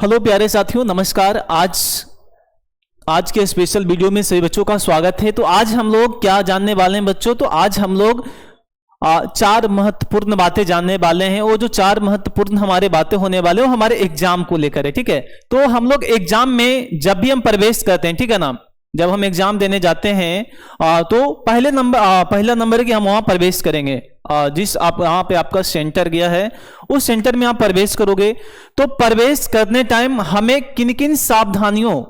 Hello प्यारे साथियों, नमस्कार। आज के स्पेशल वीडियो में सभी बच्चों का स्वागत है। तो आज हम लोग क्या जानने वाले हैं बच्चों? तो आज हम लोग चार महत्वपूर्ण बातें जानने वाले हैं। वो जो चार महत्वपूर्ण हमारे बातें होने वाले वो हमारे एग्जाम को लेकर है, ठीक है। तो हम लोग एग्जाम में जब भी हम प्रवेश करते हैं, ठीक है ना, जब हम एग्जाम देने जाते हैं तो पहला नंबर है कि हम वहां प्रवेश करेंगे। जिस आप वहां पे आपका सेंटर गया है उस सेंटर में आप प्रवेश करोगे। तो प्रवेश करने टाइम हमें किन किन सावधानियों,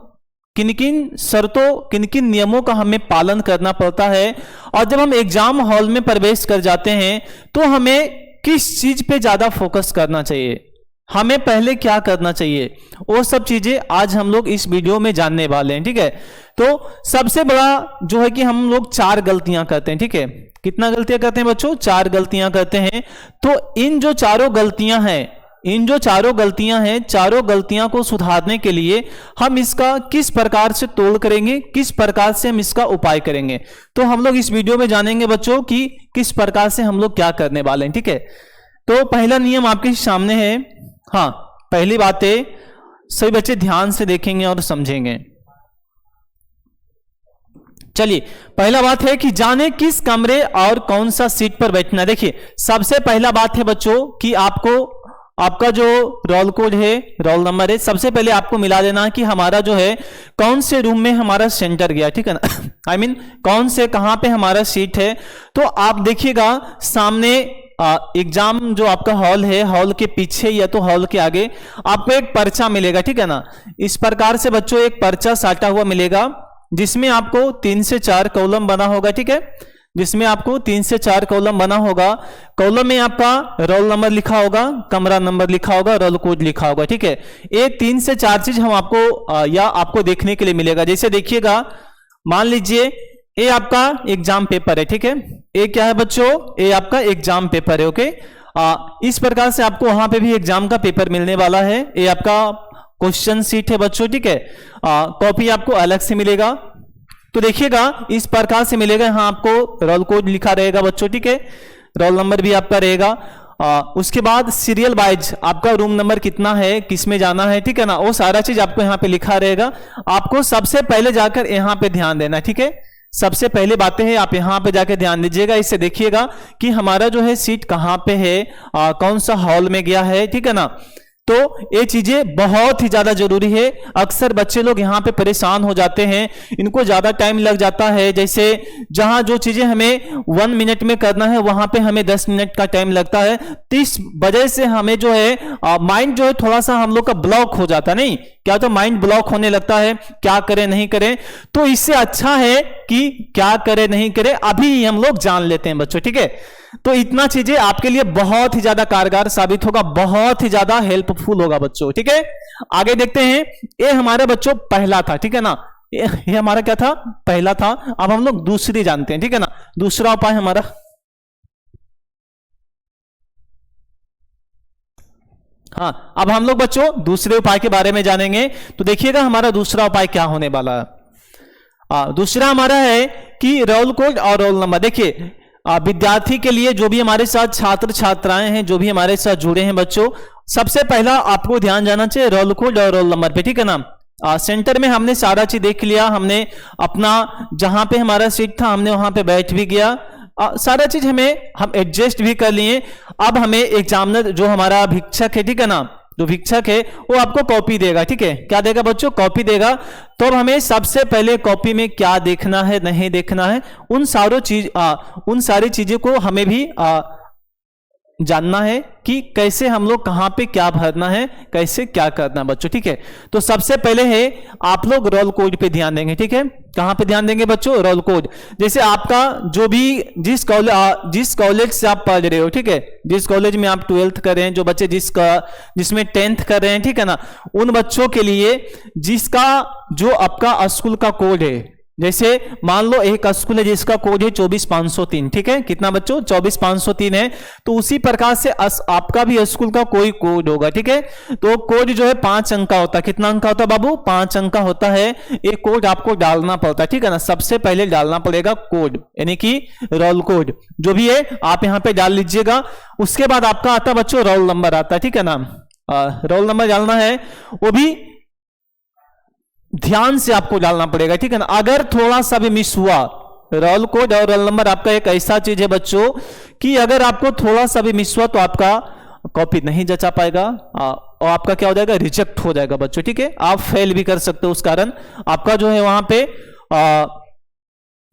किन किन शर्तों, किन किन नियमों का हमें पालन करना पड़ता है। और जब हम एग्जाम हॉल में प्रवेश कर जाते हैं तो हमें किस चीज पे ज्यादा फोकस करना चाहिए, हमें पहले क्या करना चाहिए, वो सब चीजें आज हम लोग इस वीडियो में जानने वाले हैं, ठीक है। तो सबसे बड़ा जो है कि हम लोग चार गलतियां करते हैं, ठीक है। कितना गलतियां करते हैं बच्चों? चार गलतियां करते हैं। तो इन जो चारों गलतियां हैं, चारों गलतियां को सुधारने के लिए हम इसका किस प्रकार से तोड़ करेंगे, किस प्रकार से हम इसका उपाय करेंगे, तो हम लोग इस वीडियो में जानेंगे बच्चों कि किस प्रकार से हम लोग क्या करने वाले हैं, ठीक है। तो पहला नियम आपके सामने है। हाँ, पहली बात है, सभी बच्चे ध्यान से देखेंगे और समझेंगे। चलिए, पहला बात है कि जाने किस कमरे और कौन सा सीट पर बैठना। देखिए, सबसे पहला बात है बच्चों कि आपका जो रोल कोड है, रोल नंबर है, सबसे पहले आपको मिला देना कि हमारा जो है कौन से रूम में हमारा सेंटर गया, ठीक है ना। आई मीन कौन से कहां पे हमारा सीट है। तो आप देखिएगा सामने एग्जाम जो आपका हॉल है, हॉल के पीछे या तो हॉल के आगे आपको एक पर्चा मिलेगा, ठीक है ना। इस प्रकार से बच्चों एक पर्चा साटा हुआ मिलेगा जिसमें आपको 3 से 4 कॉलम बना होगा, ठीक है। जिसमें आपको 3 से 4 कॉलम बना होगा। कॉलम में आपका रोल नंबर लिखा होगा, कमरा नंबर लिखा होगा, रोल कोड लिखा होगा, ठीक है। ये 3 से 4 चीज हम आपको देखने के लिए मिलेगा। जैसे देखिएगा, मान लीजिए ये आपका एग्जाम पेपर है, ठीक है। ये क्या है बच्चों? ये आपका एग्जाम पेपर है, ओके। इस प्रकार से आपको वहां पे भी एग्जाम का पेपर मिलने वाला है। ये आपका क्वेश्चन सीट है बच्चों, ठीक है। कॉपी आपको अलग से मिलेगा। तो देखिएगा इस प्रकार से मिलेगा। यहाँ आपको रोल कोड लिखा रहेगा बच्चों, ठीक है। रोल नंबर भी आपका रहेगा। उसके बाद सीरियल वाइज आपका रूम नंबर कितना है, किस में जाना है, ठीक है ना, वो सारा चीज आपको यहाँ पे लिखा रहेगा। आपको सबसे पहले जाकर यहाँ पे ध्यान देना, ठीक है। सबसे पहले बातें हैं, आप यहाँ पे जाके ध्यान दीजिएगा। इससे देखिएगा कि हमारा जो है सीट कहाँ पे है, कौन सा हॉल में गया है, ठीक है ना। तो ये चीजें बहुत ही ज्यादा जरूरी है। अक्सर बच्चे लोग यहाँ पे परेशान हो जाते हैं, इनको ज्यादा टाइम लग जाता है। जैसे जहां जो चीजें हमें 1 मिनट में करना है वहां पे हमें 10 मिनट का टाइम लगता है। तो इस वजह से हमें जो है माइंड जो है थोड़ा सा हम लोग का ब्लॉक हो जाता है। नहीं क्या, तो माइंड ब्लॉक होने लगता है, क्या करें नहीं करें। तो इससे अच्छा है कि क्या करें नहीं करें अभी हम लोग जान लेते हैं बच्चों, ठीक है। तो इतना चीजें आपके लिए बहुत ही ज्यादा कारगर साबित होगा, बहुत ही ज्यादा हेल्पफुल होगा बच्चों, ठीक है। आगे देखते हैं। ये हमारे बच्चों पहला था, ठीक है ना। ये हमारा क्या था? पहला था। अब हम लोग दूसरी जानते हैं, ठीक है ना। दूसरा उपाय हमारा, हाँ, अब हम लोग बच्चों दूसरे उपाय के बारे में जानेंगे। तो देखिएगा हमारा दूसरा उपाय क्या होने वाला है। दूसरा हमारा है कि रोल कोड और रोल नंबर। देखिए, विद्यार्थी के लिए जो भी हमारे साथ छात्र छात्राएं हैं, जो भी हमारे साथ जुड़े हैं बच्चों, सबसे पहला आपको ध्यान जाना चाहिए रोल कोड और रोल नंबर पे, ठीक है ना। सेंटर में हमने सारा चीज देख लिया, हमने अपना जहां पे हमारा सीट था हमने वहां पे बैठ भी गया, सारा चीज हम एडजस्ट भी कर लिए। अब हमें एग्जामिनर जो हमारा भिक्षक है, ठीक है ना, जो भिक्षक है वो आपको कॉपी देगा, ठीक है। क्या देगा बच्चों? कॉपी देगा। तो अब हमें सबसे पहले कॉपी में क्या देखना है, नहीं देखना है, उन सारी चीजों को हमें भी जानना है कि कैसे हम लोग कहां पे क्या भरना है, कैसे क्या करना बच्चों, ठीक है। तो सबसे पहले है आप लोग रोल कोड पे ध्यान देंगे, ठीक है। कहां पे ध्यान देंगे बच्चों? Roll code. जैसे आपका जो भी जिस कॉलेज से आप पढ़ रहे हो, ठीक है, जिस कॉलेज में आप 12th कर रहे हैं, जो बच्चे जिसमें 10th कर रहे हैं, ठीक है ना, उन बच्चों के लिए जिसका जो आपका स्कूल का कोड है, जैसे मान लो एक स्कूल है जिसका कोड है 24503, ठीक है। कितना बच्चों? 24503 है। तो उसी प्रकार से आपका भी स्कूल का कोई कोड होगा, ठीक है। तो कोड जो है 5 अंक का होता है। कितना अंक का होता है बाबू? 5 अंक का होता है। एक कोड आपको डालना पड़ता है, ठीक है ना। सबसे पहले डालना पड़ेगा कोड, यानी कि रोल कोड जो भी है आप यहां पे डाल लीजिएगा। उसके बाद आपका आता है बच्चों रोल नंबर आता है, ठीक है ना। रोल नंबर डालना है वो भी ध्यान से आपको डालना पड़ेगा, ठीक है ना। अगर थोड़ा सा भी मिस हुआ, रोल कोड और रोल नंबर आपका एक ऐसा चीज है बच्चों कि अगर आपको थोड़ा सा भी मिस हुआ तो आपका कॉपी नहीं जचा पाएगा और आपका क्या हो जाएगा, रिजेक्ट हो जाएगा बच्चों, ठीक है। आप फेल भी कर सकते हो, उस कारण आपका जो है वहां पे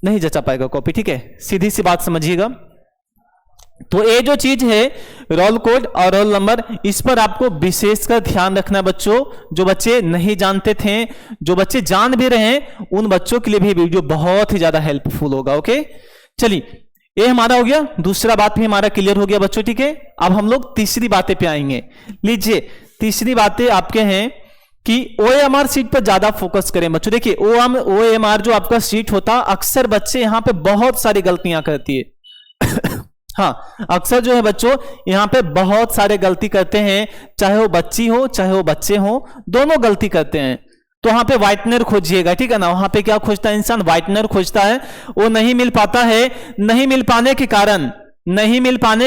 नहीं जचा पाएगा कॉपी, ठीक है। सीधी सी बात समझिएगा। तो ये जो चीज है रोल कोड और रोल नंबर, इस पर आपको विशेषकर ध्यान रखना बच्चों। जो बच्चे नहीं जानते थे, जो बच्चे जान भी रहे हैं, उन बच्चों के लिए भी वीडियो बहुत ही ज्यादा हेल्पफुल होगा। ओके, चलिए ये हमारा हो गया, दूसरा बात भी हमारा क्लियर हो गया बच्चों, ठीक है। अब हम लोग तीसरी बातें पे आएंगे। लीजिए, तीसरी बातें आपके हैं कि OMR सीट पर ज्यादा फोकस करें बच्चों। देखिए OMR जो आपका सीट होता, अक्सर बच्चे यहां पे बहुत सारी गलतियां करती है हाँ, अक्सर जो है बच्चों यहां पे बहुत सारे गलती करते हैं, चाहे वो बच्ची हो चाहे वो बच्चे हो, दोनों गलती करते हैं। तो वहां पे व्हाइटनर खोजिएगा, ठीक है ना। वहां पे क्या खोजता है इंसान, व्हाइटनर खोजता है, वो नहीं मिल पाता है। नहीं मिल पाने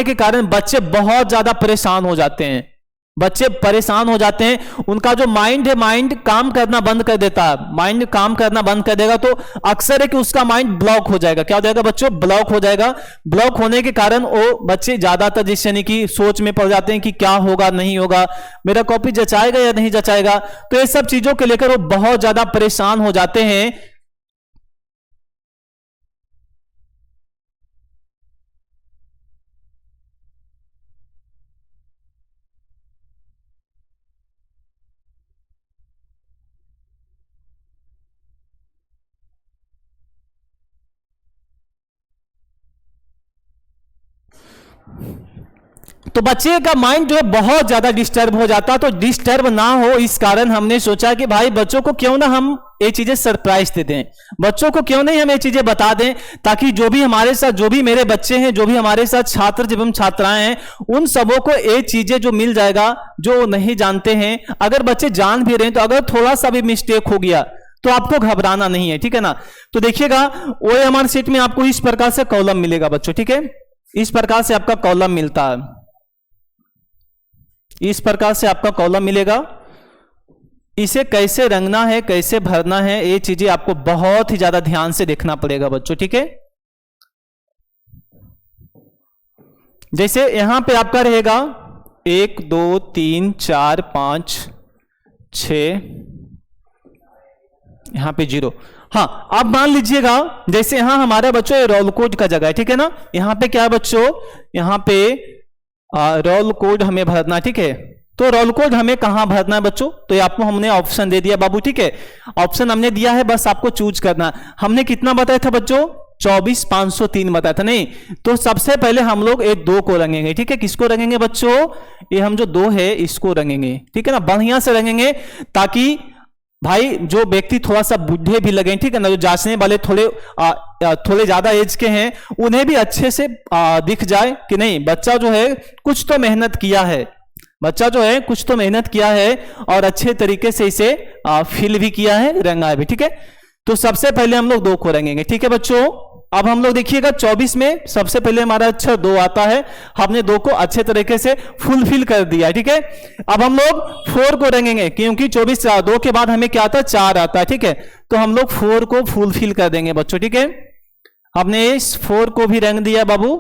के कारण बच्चे बहुत ज्यादा परेशान हो जाते हैं। बच्चे परेशान हो जाते हैं, उनका जो माइंड है, माइंड काम करना बंद कर देता है। माइंड काम करना बंद कर देगा तो अक्सर है कि उसका माइंड ब्लॉक हो जाएगा। क्या हो जाएगा बच्चों, ब्लॉक हो जाएगा। ब्लॉक होने के कारण वो बच्चे ज्यादातर जिस यानी कि सोच में पड़ जाते हैं कि क्या होगा नहीं होगा, मेरा कॉपी जचाएगा या नहीं जचाएगा। तो ये सब चीजों को लेकर वो बहुत ज्यादा परेशान हो जाते हैं। तो बच्चे का माइंड जो है बहुत ज्यादा डिस्टर्ब हो जाता है। तो डिस्टर्ब ना हो इस कारण हमने सोचा कि भाई बच्चों को क्यों ना हम ये चीजें सरप्राइज दे दें, बच्चों को क्यों नहीं हम ये चीजें बता दें, ताकि जो भी हमारे साथ, जो भी मेरे बच्चे हैं, जो भी हमारे साथ छात्र एवं छात्राएं हैं, उन सबों को ये चीजें जो मिल जाएगा जो नहीं जानते हैं। अगर बच्चे जान भी रहे हैं तो अगर थोड़ा सा भी मिस्टेक हो गया तो आपको घबराना नहीं है, ठीक है ना। तो देखिएगा OMR सीट में आपको इस प्रकार से कॉलम मिलेगा बच्चों, ठीक है। इस प्रकार से आपका कॉलम मिलता है, इस प्रकार से आपका कॉलम मिलेगा। इसे कैसे रंगना है, कैसे भरना है, ये चीजें आपको बहुत ही ज्यादा ध्यान से देखना पड़ेगा बच्चों, ठीक है। जैसे यहां पे आपका रहेगा 1 2 3 4 5 6, यहां पे 0। हाँ, अब मान लीजिएगा जैसे यहां हमारे बच्चों ये रोल कोड का जगह है, ठीक है ना। यहां पे क्या है बच्चों, यहां पे रोल कोड हमें भरना, ठीक है। तो रोल कोड हमें कहां भरना है बच्चों, तो ये आपको हमने ऑप्शन दे दिया बाबू, ठीक है। ऑप्शन हमने दिया है, बस आपको चूज करना। हमने कितना बताया था बच्चों, 24,503 बताया था, नहीं। तो सबसे पहले हम लोग एक 2 को रंगेंगे, ठीक है। किसको रंगेंगे बच्चों, ये हम जो 2 है इसको रंगेंगे, ठीक है ना। बढ़िया से रंगेंगे ताकि भाई जो व्यक्ति थोड़ा सा बुढ़े भी लगे, ठीक है ना, जो जांचने वाले थोड़े ज्यादा एज के हैं, उन्हें भी अच्छे से दिख जाए कि नहीं बच्चा जो है कुछ तो मेहनत किया है, बच्चा जो है कुछ तो मेहनत किया है और अच्छे तरीके से इसे फिल भी किया है, रंगा भी, ठीक है। तो सबसे पहले हम लोग 2 को रंगेंगे, ठीक है बच्चों। अब हम लोग देखिएगा 24 में सबसे पहले हमारा अक्षर 2 आता है, हमने 2 को अच्छे तरीके से फुलफिल कर दिया है, ठीक है। अब हम लोग 4 को रंगेंगे क्योंकि 24 2 के बाद हमें क्या आता है, 4 आता है, ठीक है। तो हम लोग 4 को फुलफिल कर देंगे बच्चों, ठीक है। हमने इस 4 को भी रंग दिया बाबू,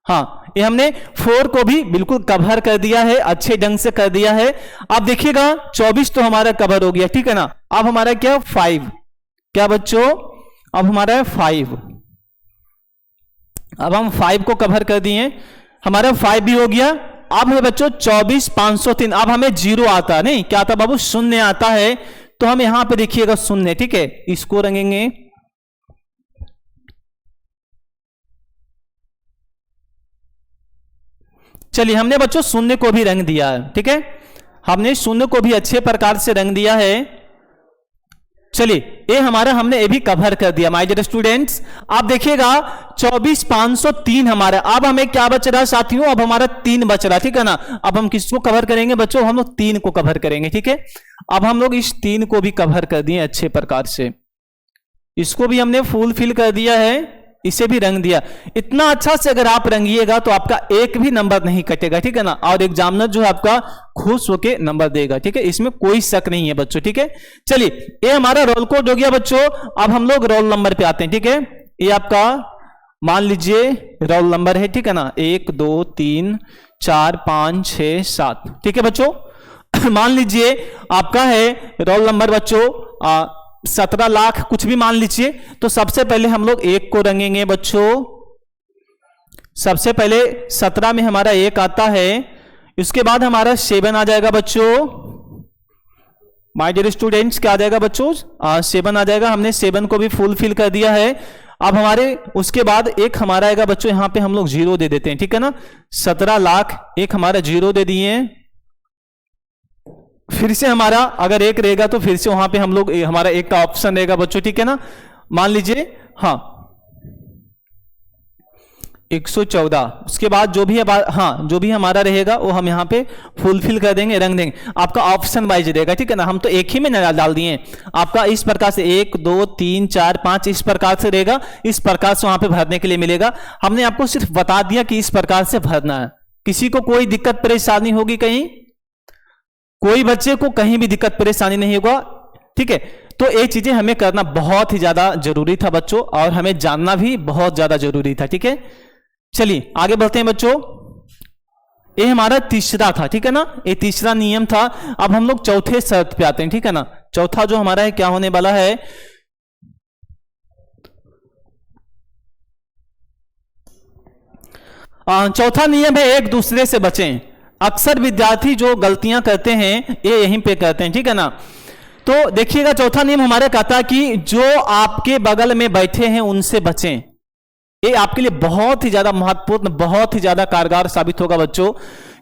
हाँ, ये हमने 4 को भी बिल्कुल कवर कर दिया है, अच्छे ढंग से कर दिया है। अब देखिएगा 24 तो हमारा कवर हो गया, ठीक है ना। अब हमारा क्या 5, क्या बच्चों, अब हमारा है 5। अब हम 5 को कवर कर दिए, हमारा 5 भी हो गया। अब है बच्चों 24,503। अब हमें 0 आता है, नहीं क्या आता बाबू, 0 आता है। तो हम यहां पे देखिएगा 0, ठीक है, इसको रंगेंगे। चलिए हमने बच्चों 0 को भी रंग दिया है, ठीक है। हमने 0 को भी अच्छे प्रकार से रंग दिया है। चलिए ये हमारा हमने ये भी कवर कर दिया माय डियर स्टूडेंट्स। आप देखिएगा 24,503 हमारा। अब हमें क्या बच रहा है साथियों, अब हमारा 3 बच रहा, ठीक है ना। अब हम किसको कवर करेंगे बच्चों, हम लोग 3 को कवर करेंगे, ठीक है। अब हम लोग इस 3 को भी कवर कर दिए अच्छे प्रकार से, इसको भी हमने फुल फिल कर दिया है, इसे भी रंग दिया। इतना अच्छा से अगर आप रंगिएगा तो आपका एक भी नंबर नहीं कटेगा, ठीक है ना, और एग्जामिनर जो है आपका खुश होके नंबर देगा, ठीक है, इसमें कोई शक नहीं है बच्चों, ठीक है। चलिए ये हमारा रोल कोड हो गया बच्चों। अब हम लोग रोल नंबर पे आते हैं, ठीक है। ये आपका मान लीजिए रोल नंबर है, ठीक है ना, 1 2 3 4 5 6 7, ठीक है बच्चों। मान लीजिए आपका है रोल नंबर बच्चों 17 लाख कुछ भी मान लीजिए। तो सबसे पहले हम लोग 1 को रंगेंगे बच्चों। सबसे पहले 17 में हमारा 1 आता है, इसके बाद हमारा 7 आ जाएगा बच्चों। माय डियर स्टूडेंट्स क्या आ जाएगा बच्चों? 7 आ जाएगा। हमने 7 को भी फुलफिल कर दिया है। अब हमारे उसके बाद एक हमारा आएगा बच्चों, यहां पे हम लोग 0 दे देते हैं, ठीक है ना। 17 लाख एक हमारा 0 दे दिए। फिर से हमारा अगर 1 रहेगा तो फिर से वहां पे हम लोग हमारा 1 का ऑप्शन रहेगा बच्चों, ठीक है ना। मान लीजिए हाँ 114, उसके बाद जो भी हाँ जो भी हमारा रहेगा वो हम यहाँ पे फुलफिल कर देंगे, रंग देंगे। आपका ऑप्शन वाइज रहेगा, ठीक है ना। हम तो एक ही में डाल दिए। आपका इस प्रकार से 1 2 3 4 5 इस प्रकार से रहेगा। इस प्रकार से वहां पे भरने के लिए मिलेगा। हमने आपको सिर्फ बता दिया कि इस प्रकार से भरना है। किसी को कोई दिक्कत परेशानी होगी कहीं? कोई बच्चे को कहीं भी दिक्कत परेशानी नहीं होगा, ठीक है। तो ये चीजें हमें करना बहुत ही ज्यादा जरूरी था बच्चों, और हमें जानना भी बहुत ज्यादा जरूरी था, ठीक है। चलिए आगे बढ़ते हैं बच्चों। ये हमारा तीसरा था, ठीक है ना, ये तीसरा नियम था। अब हम लोग चौथे शर्त पे आते हैं, ठीक है ना। चौथा जो हमारा है क्या होने वाला है? चौथा नियम है एक दूसरे से बचें। अक्सर विद्यार्थी जो गलतियां करते हैं ये यहीं पे करते हैं, ठीक है ना। तो देखिएगा चौथा नियम हमारे कहता है कि जो आपके बगल में बैठे हैं उनसे बचें। ये आपके लिए बहुत ही ज्यादा महत्वपूर्ण, बहुत ही ज्यादा कारगर साबित होगा बच्चों,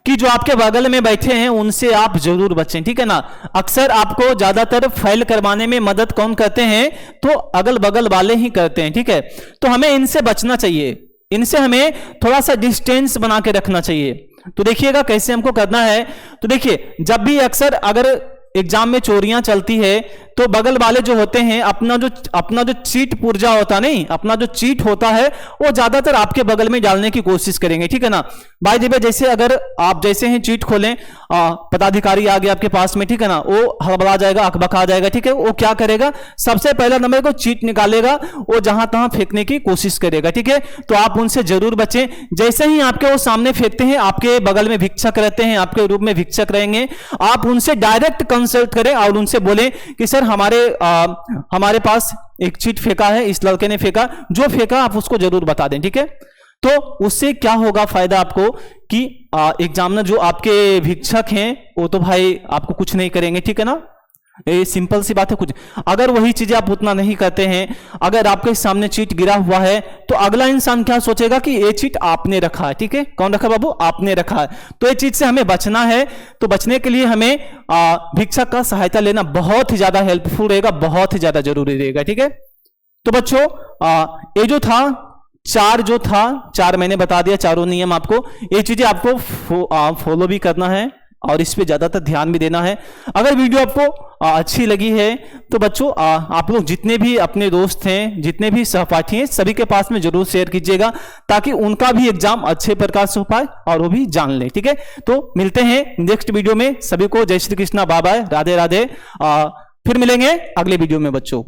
कि जो आपके बगल में बैठे हैं उनसे आप जरूर बचें, ठीक है ना। अक्सर आपको ज्यादातर फेल करवाने में मदद कौन करते हैं? तो अगल बगल वाले ही करते हैं, ठीक है। तो हमें इनसे बचना चाहिए, इनसे हमें थोड़ा सा डिस्टेंस बना के रखना चाहिए। तो देखिएगा कैसे हमको करना है। तो देखिए जब भी अक्सर अगर एग्जाम में चोरियां चलती है तो बगल वाले जो होते हैं अपना जो चीट पुर्जा होता नहीं, अपना जो चीट होता है वो ज्यादातर आपके बगल में डालने की कोशिश करेंगे, ठीक है ना। भाई जी जैसे अगर आप जैसे ही चीट खोलें पदाधिकारी आ गया आपके पास में, ठीक है ना, वो हड़बड़ा जाएगा, अकबका जाएगा, ठीक है। वो क्या करेगा? सबसे पहला नंबर को चीट निकालेगा, वो जहां तहां फेंकने की कोशिश करेगा, ठीक है। तो आप उनसे जरूर बचें। जैसे ही आपके वो सामने फेंकते हैं, आपके बगल में भिक्षक रहते हैं, आपके रूप में भिक्षक रहेंगे, आप उनसे डायरेक्ट कंसल्ट करें और उनसे बोलें कि सर हमारे पास एक चीट फेंका है, इस लड़के ने फेंका, जो फेंका आप उसको जरूर बता दें, ठीक है। तो उससे क्या होगा फायदा आपको कि एग्जामिनर जो आपके भिक्षक हैं वो तो भाई आपको कुछ नहीं करेंगे, ठीक है ना। ये सिंपल सी बात है। कुछ अगर वही चीजें आप उतना नहीं करते हैं, अगर आपके सामने चीट गिरा हुआ है तो अगला इंसान क्या सोचेगा कि ये चीट आपने रखा है, ठीक है। कौन रखा बाबू? आपने रखा है। तो ये चीज से हमें बचना है। तो बचने के लिए हमें भिक्षक का सहायता लेना बहुत ही ज्यादा हेल्पफुल रहेगा, बहुत ही ज्यादा जरूरी रहेगा, ठीक है। तो बच्चों ये जो था चार मैंने बता दिया, चारों नियम आपको, ये चीजें आपको फॉलो भी करना है और इस पे ज्यादातर ध्यान भी देना है। अगर वीडियो आपको अच्छी लगी है तो बच्चों आप लोग जितने भी अपने दोस्त हैं, जितने भी सहपाठी हैं, सभी के पास में जरूर शेयर कीजिएगा ताकि उनका भी एग्जाम अच्छे प्रकार से हो पाए और वो भी जान ले, ठीक है। तो मिलते हैं नेक्स्ट वीडियो में। सभी को जय श्री कृष्णा, बाय बाय, राधे राधे। फिर मिलेंगे अगले वीडियो में बच्चों।